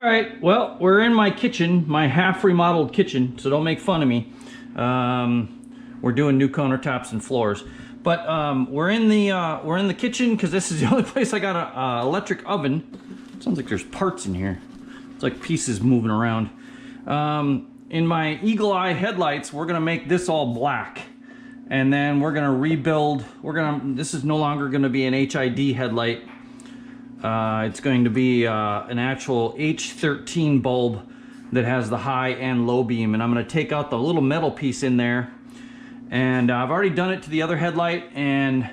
All right, well, we're in my kitchen, my half remodeled kitchen, so don't make fun of me. We're doing new countertops and floors, but we're in the kitchen because this is the only place I got a electric oven. Sounds like there's parts in here. It's like pieces moving around. In my Eagle Eye headlights, we're gonna make this all black, and then we're gonna rebuild. This is no longer gonna be an HID headlight. It's going to be an actual H13 bulb that has the high and low beam, and I'm going to take out the little metal piece in there, and I've already done it to the other headlight, and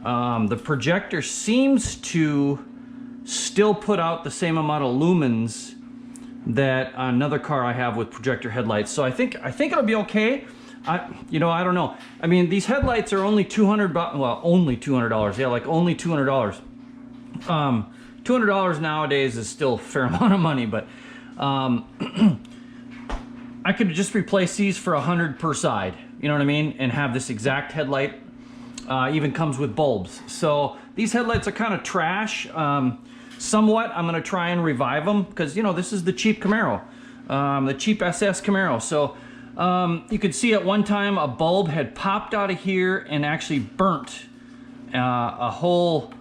the projector seems to still put out the same amount of lumens that another car I have with projector headlights, so I think it'll be okay. I don't know. I mean, these headlights are only $200, well, only $200. Yeah, like only $200. $200 nowadays is still a fair amount of money, but I could just replace these for $100 per side, you know what I mean, and have this exact headlight. Even comes with bulbs. So these headlights are kind of trash. Somewhat, I'm going to try and revive them because, you know, this is the cheap Camaro, the cheap SS Camaro. So you could see at one time a bulb had popped out of here and actually burnt a whole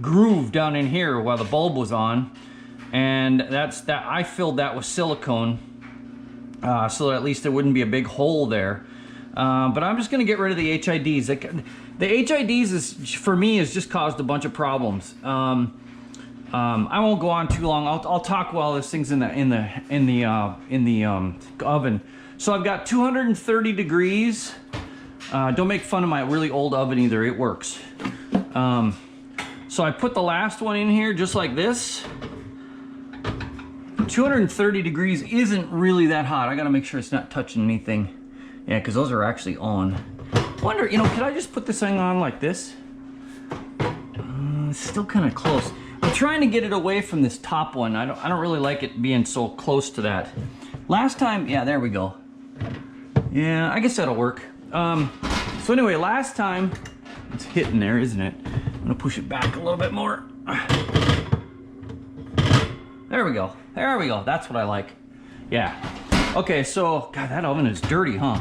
groove down in here while the bulb was on, and I filled that with silicone so that at least there wouldn't be a big hole there. But I'm just going to get rid of the HIDs. The HIDs is, for me, has just caused a bunch of problems. I won't go on too long. I'll talk while this thing's in the oven. So I've got 230 degrees. Don't make fun of my really old oven either. It works. So I put the last one in here just like this. 230 degrees isn't really that hot. I gotta make sure it's not touching anything. Yeah, because those are actually on. Wonder, you know, could I just put this thing on like this? It's still kind of close. I'm trying to get it away from this top one. I don't really like it being so close to that. Last time, yeah, there we go. Yeah, I guess that'll work. So anyway, last time, it's hitting there, isn't it? I'm gonna push it back a little bit more. There we go. There we go. That's what I like. Yeah. Okay, so, God, that oven is dirty, huh?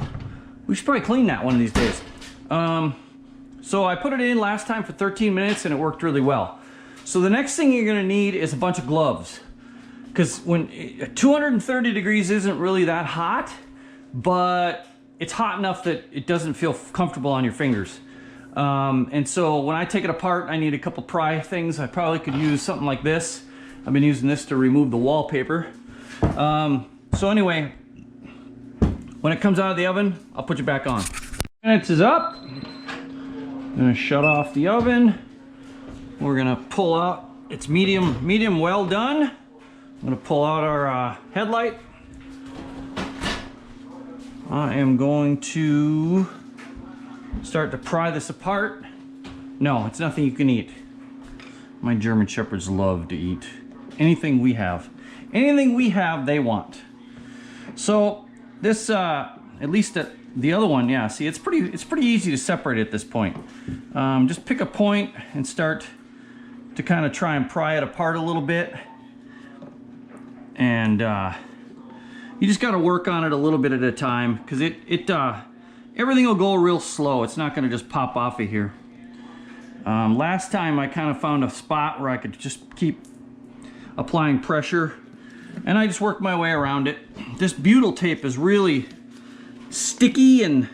We should probably clean that one of these days. So I put it in last time for 13 minutes and it worked really well. So the next thing you're gonna need is a bunch of gloves. Because when 230 degrees isn't really that hot, but it's hot enough that it doesn't feel comfortable on your fingers. And so when I take it apart, I need a couple pry things. I probably could use something like this. I've been using this to remove the wallpaper. So anyway, when it comes out of the oven, I'll put it back on. Minutes is up. I'm gonna shut off the oven. We're gonna pull out, it's medium well done. I'm gonna pull out our headlight. I am going to start to pry this apart. No, it's nothing you can eat. My German Shepherds love to eat. Anything we have, they want. So this, at least the other one, yeah. See, it's pretty easy to separate at this point. Just pick a point and start to kind of try and pry it apart a little bit, and you just got to work on it a little bit at a time because everything will go real slow. It's not going to just pop off of here. Last time I kind of found a spot where I could just keep applying pressure, and I just worked my way around it. This butyl tape is really sticky, and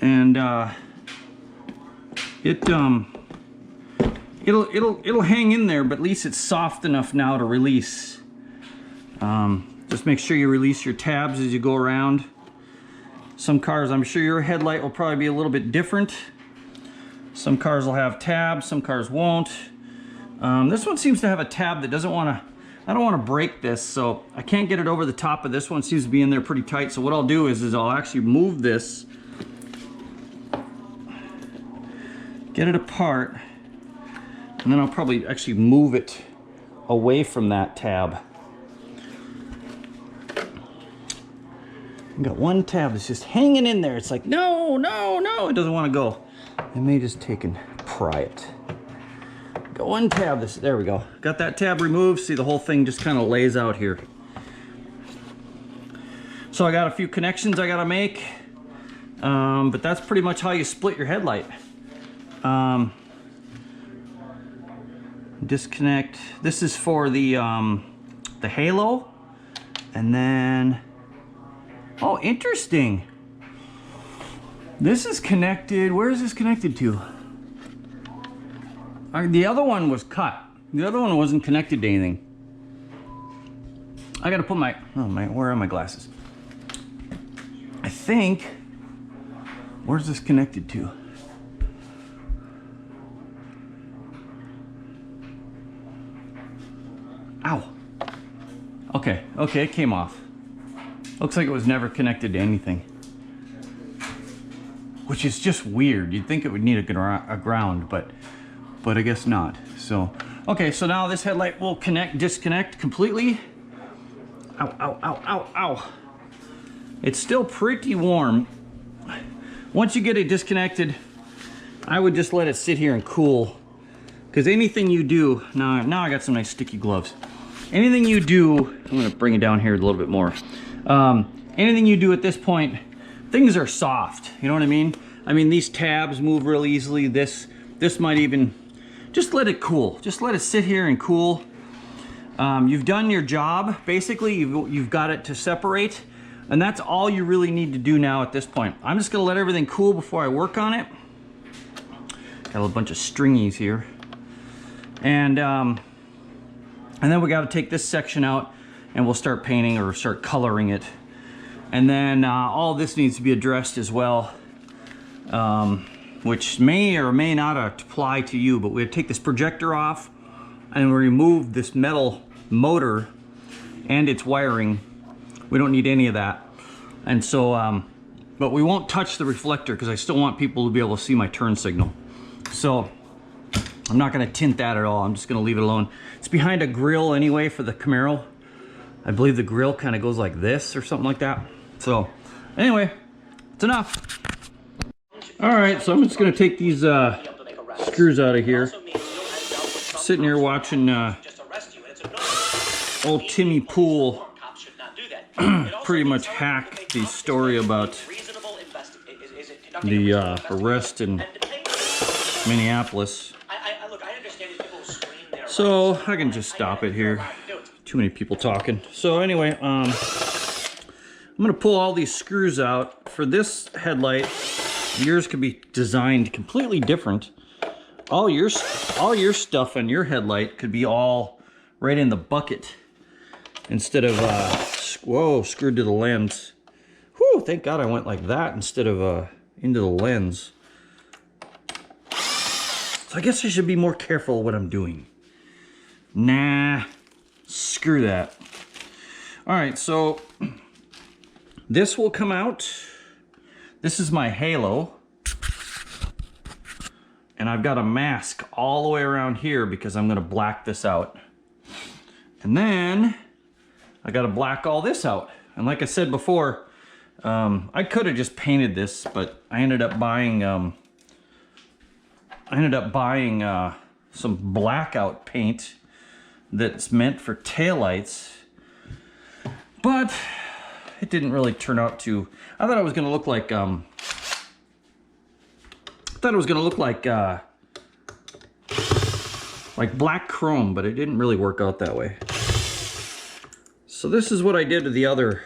it'll hang in there, but at least it's soft enough now to release. Just make sure you release your tabs as you go around. Some cars, I'm sure your headlight will probably be a little bit different. Some cars will have tabs, some cars won't. This one seems to have a tab that doesn't want to, I don't want to break this, so I can't get it over the top of this one. It seems to be in there pretty tight. So what I'll do is I'll actually move this, get it apart, and then I'll probably actually move it away from that tab. I've got one tab that's just hanging in there. It's like, no, no, no, it doesn't want to go. I may just take and pry it. Go. got one tab. There we go. Got that tab removed. See, the whole thing just kind of lays out here. So I got a few connections I gotta make, but that's pretty much how you split your headlight. Disconnect. This is for the halo, and then, oh, interesting. This is connected. Where is this connected to? The other one was cut. The other one wasn't connected to anything. I gotta put my, where are my glasses? I think, where's this connected to? Ow. Okay, it came off. Looks like it was never connected to anything. Which is just weird. You'd think it would need a ground, but I guess not. So, okay, so now this headlight will disconnect completely. Ow, ow, ow, ow, ow. It's still pretty warm. Once you get it disconnected, I would just let it sit here and cool. Because anything you do, now I got some nice sticky gloves. Anything you do, I'm gonna bring it down here a little bit more. Anything you do at this point, things are soft, you know what I mean? I mean, these tabs move real easily. This might even, just let it cool. Just let it sit here and cool. You've done your job. Basically, you've got it to separate, and that's all you really need to do now at this point. I'm just gonna let everything cool before I work on it. Got a bunch of stringies here. And then we gotta take this section out, and we'll start painting or start coloring it. And then all this needs to be addressed as well, which may or may not apply to you, but we take this projector off and we remove this metal motor and its wiring. We don't need any of that. And so, but we won't touch the reflector because I still want people to be able to see my turn signal. So I'm not gonna tint that at all. I'm just gonna leave it alone. It's behind a grill anyway for the Camaro. I believe the grill kind of goes like this or something like that. So anyway, it's enough. All right, so I'm just gonna take these screws out of here. Sitting here watching old Timmy Pool pretty much hack the story about the arrest in Minneapolis. So I can just stop it here. Too many people talking. So anyway, I'm gonna pull all these screws out. For this headlight, yours could be designed completely different. All your stuff on your headlight could be all right in the bucket instead of screwed to the lens. Whew, thank God I went like that instead of into the lens. So I guess I should be more careful what I'm doing. Nah, screw that. All right, so this will come out. This is my halo. And I've got a mask all the way around here because I'm gonna black this out. And then I gotta black all this out. And like I said before, I could have just painted this, but I ended up buying some blackout paint that's meant for taillights. But it didn't really turn out to, I thought it was gonna look like like black chrome, but it didn't really work out that way. So this is what I did to the other.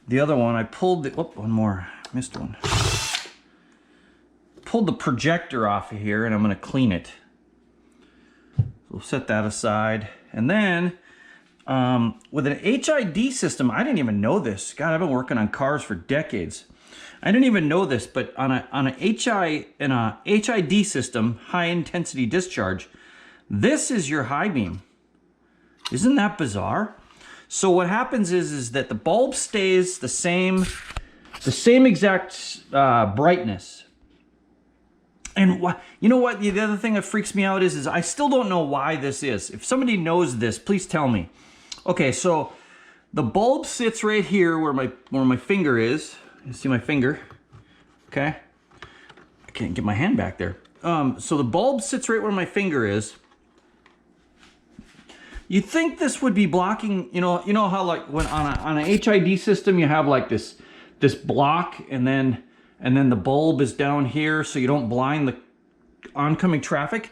The other one, I pulled the, oh, one more, missed one. Pulled the projector off of here and I'm gonna clean it. We'll set that aside. And then with an HID system, I didn't even know this. God, I've been working on cars for decades. I didn't even know this, but on a HID system, high intensity discharge, this is your high beam. Isn't that bizarre? So what happens is that the bulb stays the same exact brightness. And you know what? The other thing that freaks me out is I still don't know why this is. If somebody knows this, please tell me. Okay, so the bulb sits right here where my finger is. You see my finger? Okay. I can't get my hand back there. So the bulb sits right where my finger is. You'd think this would be blocking, you know how like when on a HID system you have like this block and then the bulb is down here so you don't blind the oncoming traffic.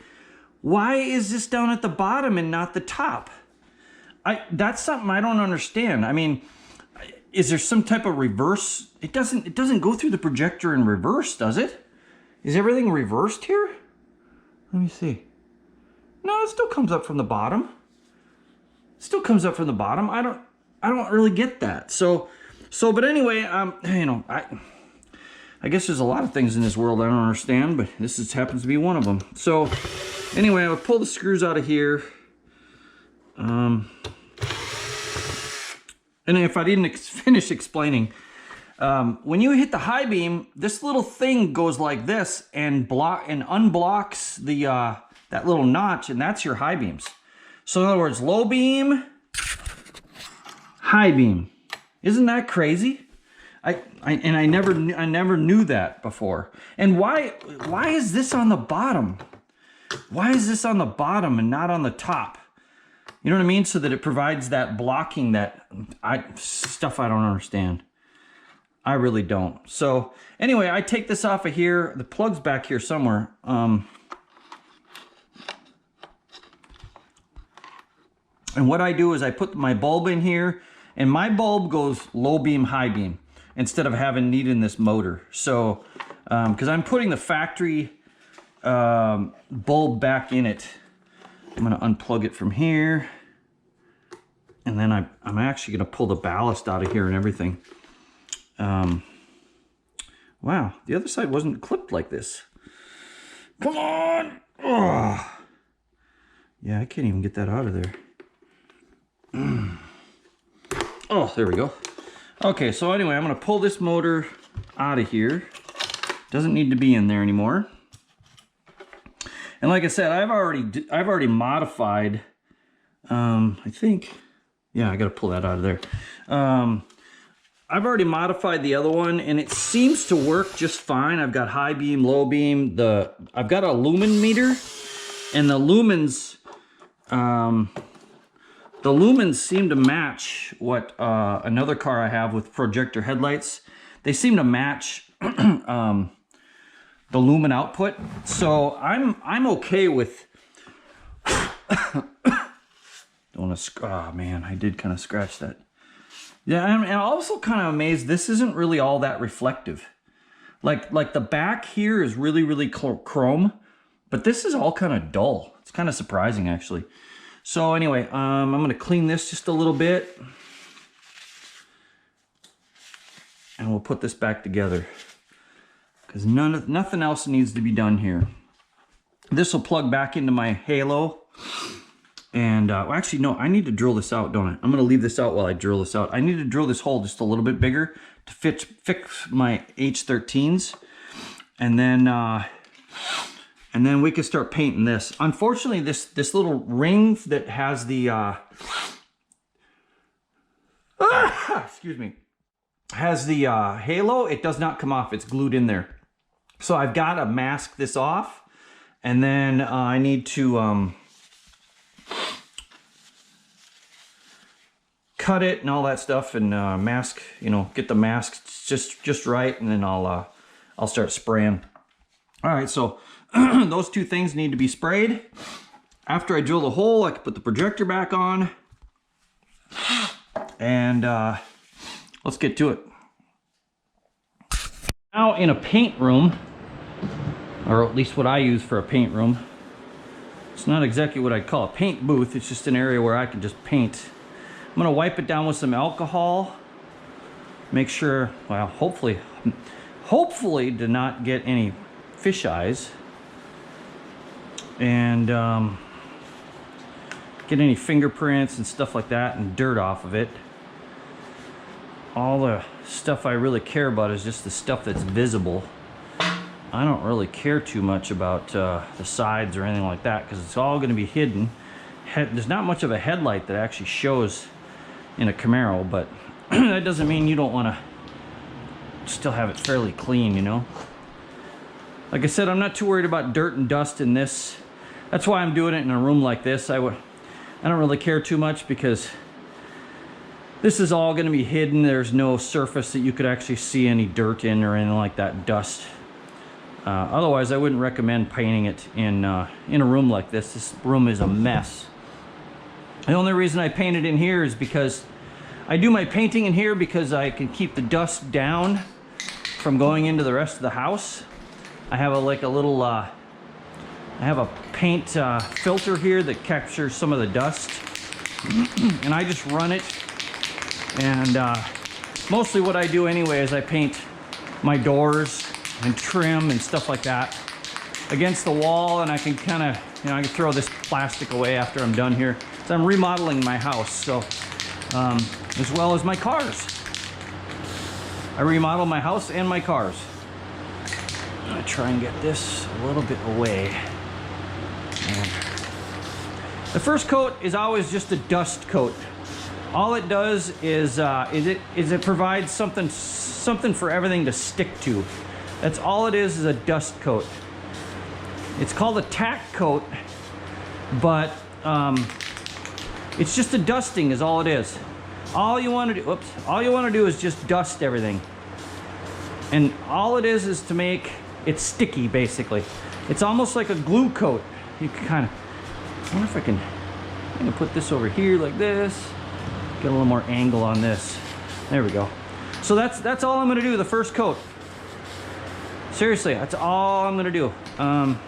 Why is this down at the bottom and not the top? That's something I don't understand. I mean, is there some type of reverse? It doesn't go through the projector in reverse, does it? Is everything reversed here? Let me see. No, it still comes up from the bottom. Still comes up from the bottom. I don't really get that. So but anyway, you know, I guess there's a lot of things in this world I don't understand, but this just happens to be one of them. So anyway, I would pull the screws out of here. And if I didn't finish explaining, when you hit the high beam, this little thing goes like this and unblocks the that little notch, and that's your high beams. So in other words, low beam, high beam. Isn't that crazy? I never knew that before. And why is this on the bottom? Why is this on the bottom and not on the top? You know what I mean? So that it provides that blocking, that stuff I don't understand. I really don't. So anyway, I take this off of here. The plug's back here somewhere. And what I do is I put my bulb in here, and my bulb goes low beam, high beam, instead of needing this motor. So, because I'm putting the factory bulb back in it. I'm gonna unplug it from here. And then I'm actually gonna pull the ballast out of here and everything. Wow, the other side wasn't clipped like this. Come on! Oh. Yeah, I can't even get that out of there. Oh, there we go. Okay, so anyway, I'm gonna pull this motor out of here. Doesn't need to be in there anymore. And like I said, I've already modified. I think, yeah, I gotta pull that out of there. I've already modified the other one, and it seems to work just fine. I've got high beam, low beam. I've got a lumen meter, and the lumens seem to match what another car I have with projector headlights. They seem to match the lumen output. So I'm okay with. Don't want to. Oh man, I did kind of scratch that. Yeah, and I'm also kind of amazed. This isn't really all that reflective. Like the back here is really chrome, but this is all kind of dull. It's kind of surprising actually. So anyway, I'm gonna clean this just a little bit, and we'll put this back together because nothing else needs to be done here. This will plug back into my halo. And well, actually, no, I need to drill this out, don't I? I'm going to leave this out while I drill this out. I need to drill this hole just a little bit bigger to fix my H13s. And then we can start painting this. Unfortunately, this little ring that has the... excuse me. Has the halo, it does not come off. It's glued in there. So I've got to mask this off. And then I need to... cut it and all that stuff, and mask, you know, get the mask just right, and then I'll start spraying. All right, so those two things need to be sprayed. After I drill the hole, I can put the projector back on, and let's get to it. Now in a paint room, or at least what I use for a paint room, it's not exactly what I'd call a paint booth. It's just an area where I can just paint. I'm gonna wipe it down with some alcohol. Make sure, well, hopefully to not get any fish eyes, and get any fingerprints and stuff like that and dirt off of it. All the stuff I really care about is just the stuff that's visible. I don't really care too much about the sides or anything like that because it's all gonna be hidden. There's not much of a headlight that actually shows in a Camaro, but that doesn't mean you don't want to still have it fairly clean, you know. Like I said, I'm not too worried about dirt and dust in this. That's why I'm doing it in a room like this. I don't really care too much because this is all going to be hidden. There's no surface that you could actually see any dirt in or anything like that, dust. Otherwise, I wouldn't recommend painting it in a room like this. This room is a mess. The only reason I paint it in here is because I do my painting in here because I can keep the dust down from going into the rest of the house. I have I have a paint filter here that captures some of the dust, and I just run it. And mostly what I do anyway is I paint my doors and trim and stuff like that against the wall, and I can kind of, I can throw this plastic away after I'm done here. So I'm remodeling my house, so as well as my cars. I remodel my house and my cars. I'm gonna try and get this a little bit away. And the first coat is always just a dust coat. All it does is it provides something for everything to stick to. That's all it is a dust coat. It's called a tack coat, but it's just a dusting is all it is. All you want to do, all you want to do is just dust everything. And all it is to make it sticky, basically. It's almost like a glue coat. You can kind of, I wonder if I'm gonna put this over here like this. Get a little more angle on this. There we go. So that's all I'm gonna do, the first coat. Seriously, that's all I'm gonna do. I'm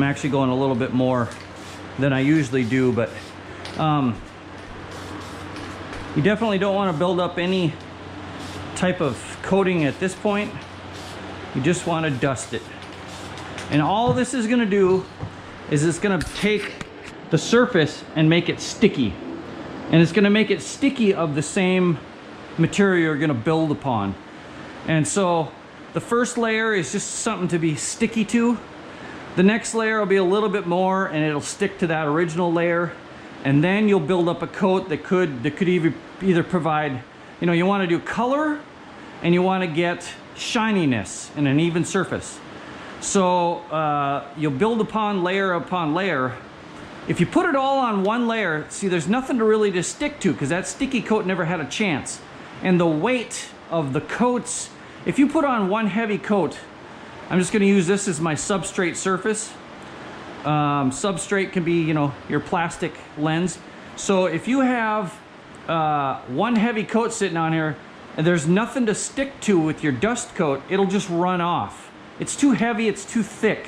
actually going a little bit more than I usually do, but you definitely don't want to build up any type of coating at this point. You just want to dust it. And all this is going to do is it's going to take the surface and make it sticky. And it's going to make it sticky of the same material you're going to build upon. And so the first layer is just something to be sticky to. The next layer will be a little bit more, and it'll stick to that original layer. And then you'll build up a coat that could either provide, you want to do color and you want to get shininess and an even surface. So you'll build upon layer. If you put it all on one layer, see, there's nothing to really to stick to because that sticky coat never had a chance. And the weight of the coats, if you put on one heavy coat, I'm just going to use this as my substrate surface. Substrate can be, your plastic lens. So if you have one heavy coat sitting on here and there's nothing to stick to with your dust coat, it'll just run off. It's too heavy, it's too thick,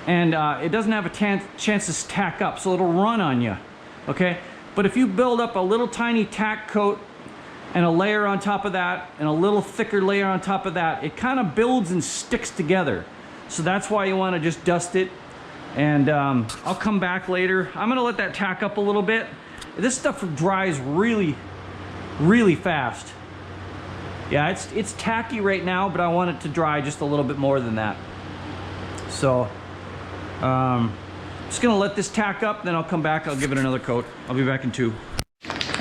and it doesn't have a chance to stack up, so it'll run on you, okay? But if you build up a little tiny tack coat and a layer on top of that and a little thicker layer on top of that, it kind of builds and sticks together. So that's why you want to just dust it. And I'll come back later. I'm gonna let that tack up a little bit. This stuff dries really, really fast. Yeah, it's tacky right now, but I want it to dry just a little bit more than that. So just gonna let this tack up, then I'll come back, I'll give it another coat. I'll be back in 2.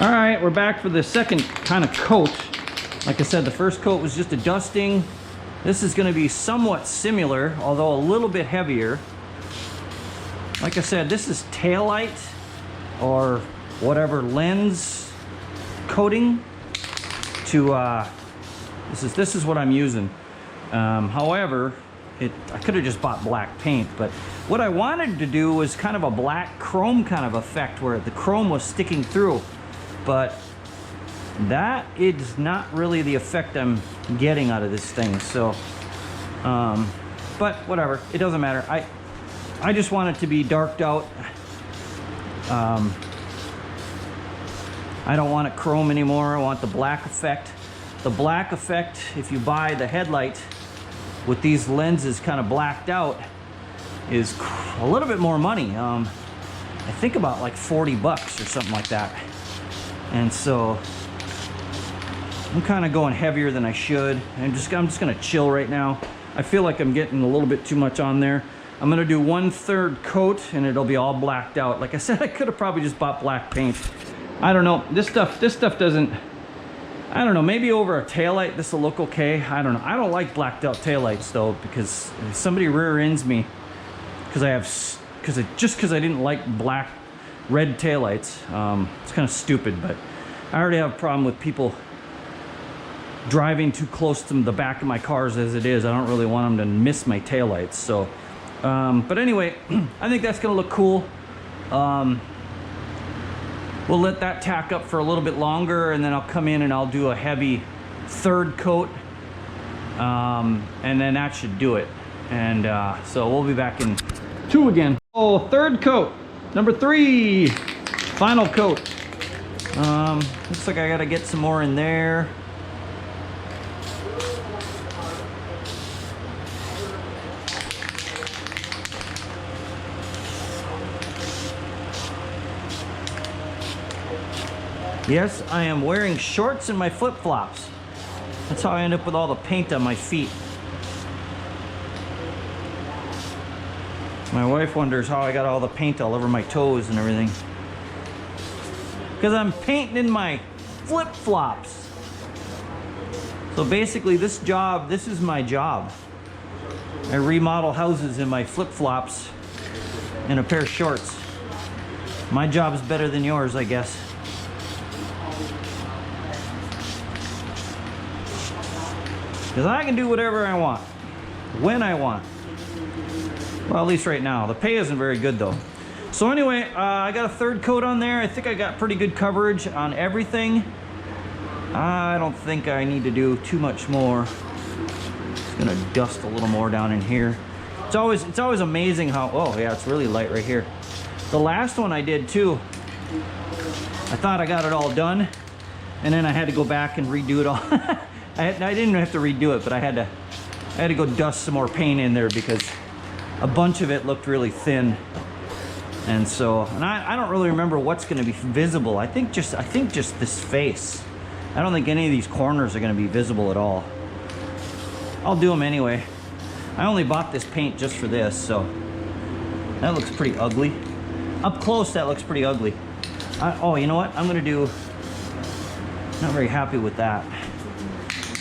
All right, we're back for the second kind of coat. Like I said, the first coat was just a dusting. This is gonna be somewhat similar, although a little bit heavier. Like I said, this is taillight or whatever lens coating to, this is what I'm using. However, I could have just bought black paint, but what I wanted to do was kind of a black chrome kind of effect where the chrome was sticking through, but that is not really the effect I'm getting out of this thing. So, but whatever, it doesn't matter. I just want it to be darked out. I don't want it chrome anymore. I want the black effect. The black effect, if you buy the Headlight with these lenses kind of blacked out, is a little bit more money. I think about like 40 bucks or something like that. And so I'm kind of going heavier than I should. I'm just gonna chill right now. I feel like I'm getting a little bit too much on there. I'm gonna do 1/3 coat and it'll be all blacked out. Like I said, I could have probably just bought black paint. I don't know. This stuff doesn't, I don't know, maybe over a taillight this will look okay. I don't know. I don't like blacked out taillights though, because if somebody rear ends me because I didn't like red taillights. It's kind of stupid, but I already have a problem with people driving too close to the back of my cars as it is. I don't really want them to miss my taillights. So, but anyway, I think that's gonna look cool. We'll let that tack up for a little bit longer, and then I'll come in and I'll do a heavy third coat, and then that should do it. And so we'll be back in 2 again. Oh, third coat, number 3, final coat. Looks like I gotta get some more in there. Yes, I am wearing shorts and my flip-flops. That's how I end up with all the paint on my feet. My wife wonders how I got all the paint all over my toes and everything. Because I'm painting in my flip-flops. So basically this is my job. I remodel houses in my flip-flops and a pair of shorts. My job's better than yours, I guess. Because I can do whatever I want, when I want. Well, at least right now. The pay isn't very good though. So anyway, I got a third coat on there. I think I got pretty good coverage on everything. I don't think I need to do too much more. Just gonna dust a little more down in here. It's always amazing how, oh yeah, it's really light right here. The last one I did too, I thought I got it all done, and then I had to go back and redo it all. I didn't have to redo it, but I had to go dust some more paint in there because a bunch of it looked really thin. And so, and I don't really remember what's going to be visible. I think just this face. I don't think any of these corners are going to be visible at all. I'll do them anyway. I only bought this paint just for this, so that looks pretty ugly. Up close, that looks pretty ugly. Oh, you know what? I'm going to do, not very happy with that.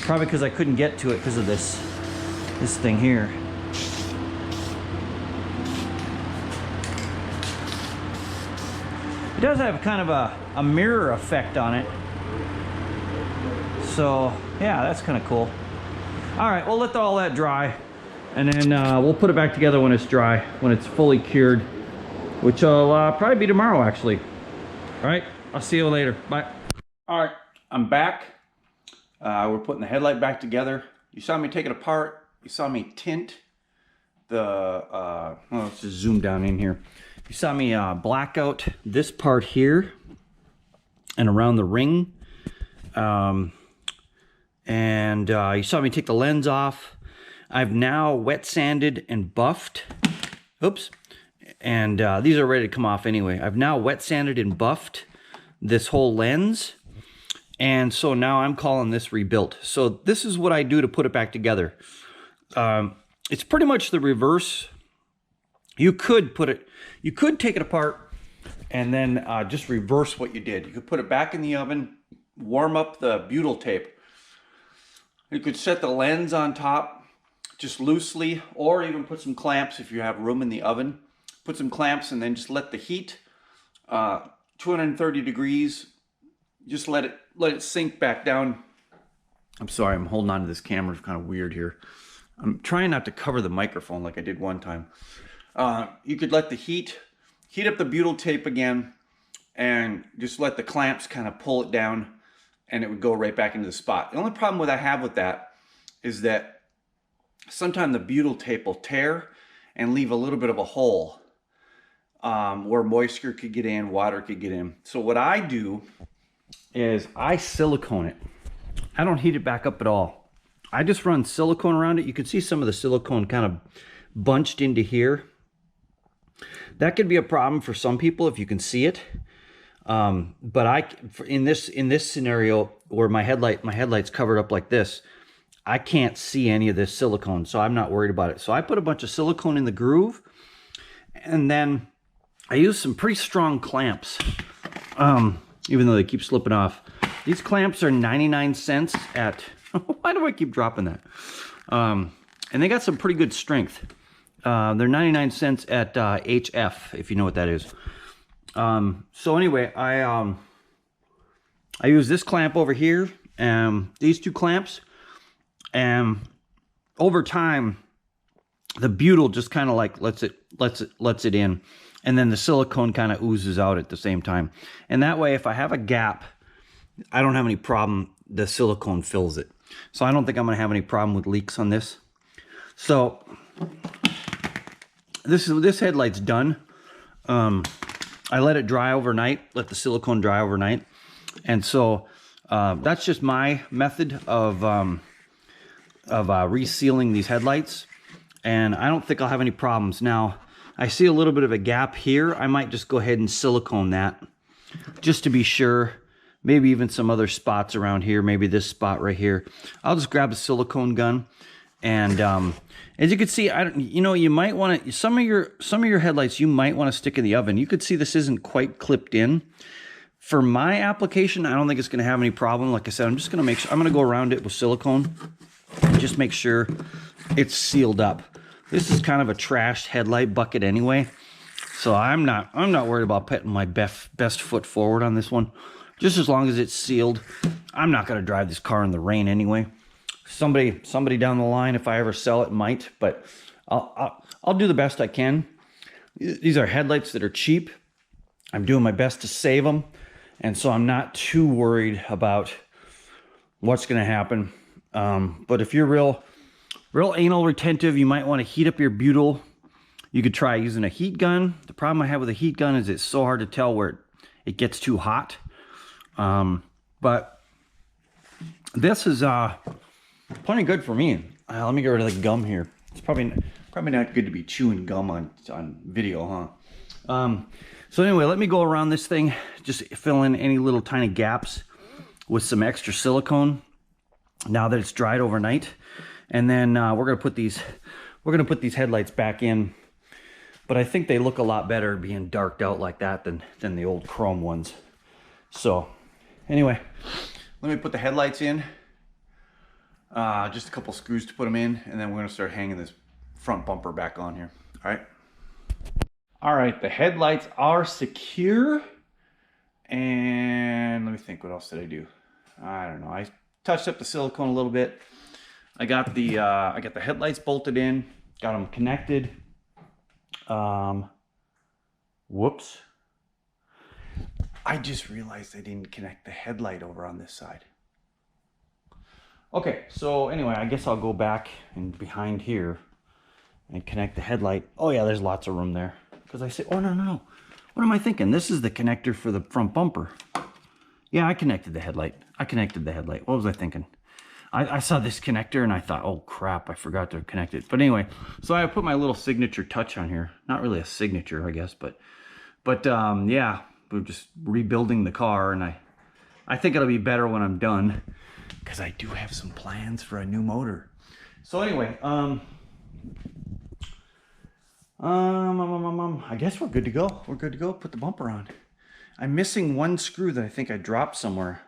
Probably because I couldn't get to it because of this thing here. It does have kind of a mirror effect on it. So yeah, that's kind of cool. All right, we'll let all that dry, and then we'll put it back together when it's dry, when it's fully cured, which will probably be tomorrow actually. All right, I'll see you later. Bye. All right, I'm back. We're putting the headlight back together. You saw me take it apart. You saw me tint the, well, let's just zoom down in here. You saw me black out this part here and around the ring. You saw me take the lens off. I've now wet sanded and buffed. Oops. And these are ready to come off anyway. I've now wet sanded and buffed this whole lens. And so now I'm calling this rebuilt. So this is what I do to put it back together. It's pretty much the reverse. You could take it apart and then just reverse what you did. You could put it back in the oven, warm up the butyl tape. You could set the lens on top just loosely, or even put some clamps if you have room in the oven. Put some clamps and then just let the heat, 230 degrees, just let it sink back down. I'm sorry, I'm holding on to this camera. It's kind of weird here. I'm trying not to cover the microphone like I did one time. You could let the heat up the butyl tape again, and just let the clamps kind of pull it down, and it would go right back into the spot. The only problem I have with that is that sometimes the butyl tape will tear and leave a little bit of a hole where moisture could get in, water could get in. So what I do is I silicone it. I don't heat it back up at all. I just run silicone around it. You can see some of the silicone kind of bunched into here. That could be a problem for some people if you can see it. But in this scenario where my headlight's covered up like this, I can't see any of this silicone, so I'm not worried about it. So I put a bunch of silicone in the groove, and then I use some pretty strong clamps. even though they keep slipping off. These clamps are 99 cents at, why do I keep dropping that? And they got some pretty good strength. They're 99 cents at HF, if you know what that is. So anyway, I use this clamp over here, and these two clamps, and over time, the butyl just kind of like lets it in, and then the silicone kind of oozes out at the same time. And that way, if I have a gap, I don't have any problem. The silicone fills it. So I don't think I'm going to have any problem with leaks on this. So this headlight's done. I let it dry overnight, let the silicone dry overnight. And so that's just my method of resealing these headlights. And I don't think I'll have any problems. Now, I see a little bit of a gap here. I might just go ahead and silicone that just to be sure. Maybe even some other spots around here. Maybe this spot right here. I'll just grab a silicone gun. And as you can see, you might want to, some of your headlights you might want to stick in the oven. You could see this isn't quite clipped in. For my application, I don't think it's going to have any problem. Like I said, I'm just going to make sure, I'm going to go around it with silicone. Just make sure it's sealed up. This is kind of a trashed headlight bucket anyway. So I'm not worried about putting my best foot forward on this one. Just as long as it's sealed. I'm not going to drive this car in the rain anyway. Somebody down the line, if I ever sell it, might, but I'll do the best I can. These are headlights that are cheap. I'm doing my best to save them, and so I'm not too worried about what's going to happen. But if you're real anal retentive, you might want to heat up your butyl. You could try using a heat gun. The problem I have with a heat gun is it's so hard to tell where it gets too hot. But this is plenty good for me. Let me get rid of the gum here. It's probably not good to be chewing gum on video, huh? So anyway, let me go around this thing, just fill in any little tiny gaps with some extra silicone now that it's dried overnight. And then we're gonna put these headlights back in. But I think they look a lot better being darked out like that than the old chrome ones. So anyway, let me put the headlights in. Just a couple screws to put them in, and then we're gonna start hanging this front bumper back on here. All right, the headlights are secure. And let me think, what else did I do? I don't know. I touched up the silicone a little bit. I got the headlights bolted in, got them connected. Whoops. I just realized I didn't connect the headlight over on this side. Okay, so anyway, I guess I'll go back and behind here and connect the headlight. Oh yeah, there's lots of room there. Because I said, oh no. What am I thinking? This is the connector for the front bumper. Yeah, I connected the headlight. What was I thinking? I saw this connector and I thought, oh crap, I forgot to connect it. But anyway, so I put my little signature touch on here. Not really a signature, I guess, but yeah, we're just rebuilding the car, and I think it'll be better when I'm done, because I do have some plans for a new motor. So anyway, I guess we're good to go. Put the bumper on. I'm missing one screw that I think I dropped somewhere.